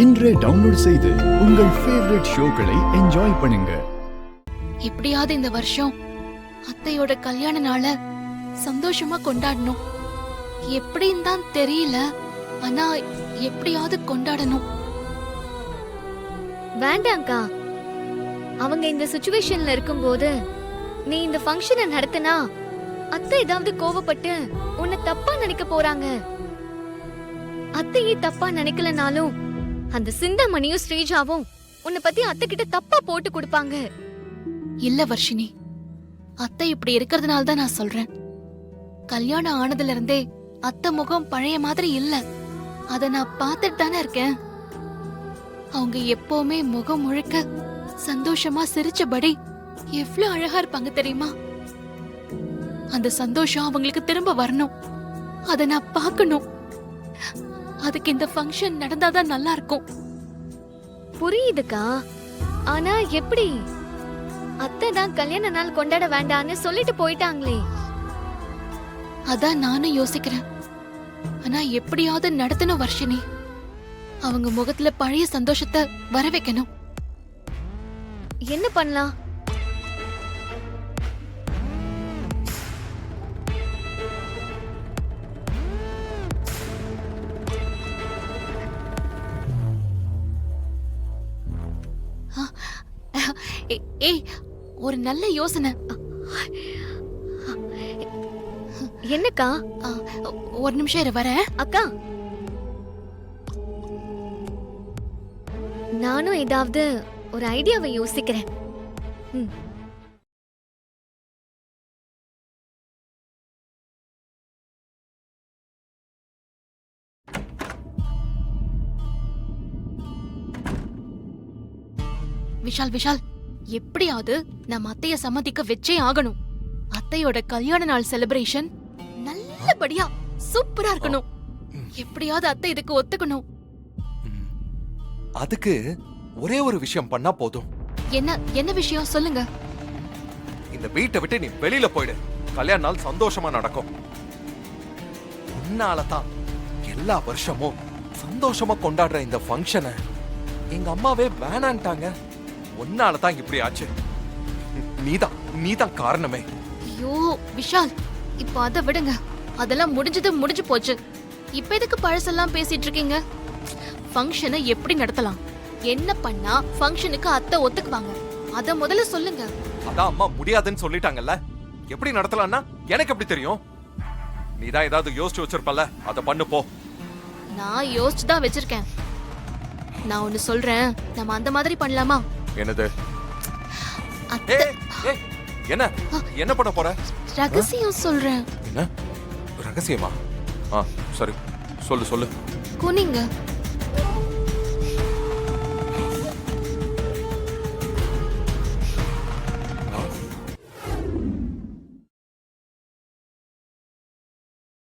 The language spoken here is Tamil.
இன்றே டவுன்லோட் செய்து உங்கள் ஃபேவரட் ஷோக்களை என்ஜாய் பண்ணுங்க. எப்படியாவது இந்த வருஷம் அத்தையோட கல்யாண நாள சந்தோஷமா கொண்டாடணும். எப்படின்னு தான் தெரியல, ஆனா எப்படியாவது கொண்டாடணும். வேண்டாம்க்கா, அவங்க இந்த சிச்சுவேஷன்ல இருக்கும்போது நீ இந்த ஃபங்க்ஷனை நடத்தினா அத்தை ஏதாவது கோவப்பட்டு உன்னை தப்பா நினைக்க போறாங்க. அத்தையே தப்பா நினைக்கலனாலும் அந்த சிந்தாமணியும் ஸ்ரீஜாவும் உன்னை பத்தி அத்தை கிட்ட தப்பா போட்டு கொடுப்பாங்க. இல்ல வர்ஷினி, அத்தை இப்படி இருக்கிறதுனால தான் நான் சொல்றேன். கல்யாணம் ஆனதுல இருந்தே அத்தை முகம் பழைய மாதிரி இல்ல. அத நான் பார்த்துட்டு தானே இருக்கேன். அவங்க எப்பவுமே முகம் முழுக்க சந்தோஷமா சிரிச்சபடி எவ்வளவு அழகா இருப்பாங்க தெரியுமா? அந்த சந்தோஷம் அவங்களுக்கு திரும்ப வரணும். அத நான் பார்க்கணும். அதுக்கு இந்த ஃபங்க்ஷன் நடந்தாதான் நல்லா இருக்கும். புரியுதுக்கா, ஆனா எப்படி? அத்தை தான் கல்யாண நாள் கொண்டாட வேண்டான்னு சொல்லிட்டு போயிட்டாங்களே. அதான் நானும் யோசிக்கிறேன். ஆனா எப்படியாவது நடத்தணும் வர்ஷினி. அவங்க முகத்துல பழைய சந்தோஷத்தை வர வைக்கணும். என்ன பண்ணலாம்? ஏய், ஒரு நல்ல யோசனை. என்னக்கா? ஒரு நிமிஷம் இரு, வரேன். அக்கா, நானும் ஏதாவது ஒரு ஐடியாவை யோசிக்கிறேன். விஷால் விஷால், எப்படியாவது நம்ம அத்தைய சம்மதிக்க வச்சே ஆகணும். அத்தையோட கல்யாண நாள் செலிப்ரேஷன் நல்லபடியா சூப்பரா இருக்கணும். எப்படியாவது அத்தை இதுக்கு ஒத்துக்கணும். அதுக்கு ஒரே ஒரு விஷயம் பண்ணா போதும். என்ன விஷயம் சொல்லுங்க. இந்த வீட்டை விட்டு நீ வெளியில போயிடு. கல்யாண நாள் சந்தோஷமா நடக்கும். உன்னாலதான் எல்லா வருஷமும் சந்தோஷமா கொண்டாடுற இந்த ஃபங்க்ஷனை எங்க அம்மாவே வேணான்ட்டாங்க. உன்னாலதான் இப்படி ஆச்சு. நீதான் காரணமே. ஐயோ விஷால், இப்ப அத விடுங்க. அதெல்லாம் முடிஞ்சு போச்சு. இப்ப எதுக்கு பழசெல்லாம் பேசிட்டு இருக்கீங்க? ஃபங்க்ஷனை எப்படி நடத்தலாம், என்ன பண்ணா ஃபங்க்ஷனுக்கு அத்தை ஒத்துக்குவாங்க, அத முதல்ல சொல்லுங்க. அதான் அம்மா முடியாதுன்னு சொல்லிட்டாங்கல்ல. எப்படி நடத்தலாம்னா எனக்கு எப்படி தெரியும்? நீதான் ஏதாவது யோசிச்சு வச்சிருப்பல, அத பண்ணு போ. நான் யோசிச்சு தான் வச்சிருக்கேன். நான் ஒன்னு சொல்றேன், நம்ம அந்த மாதிரி பண்ணலாமா? என்னது? அத்தை, என்ன பண்ண போற? ரகசியம் சொல்றேன். என்ன ரகசியமா? சரி, சொல்லு. குனிங்க.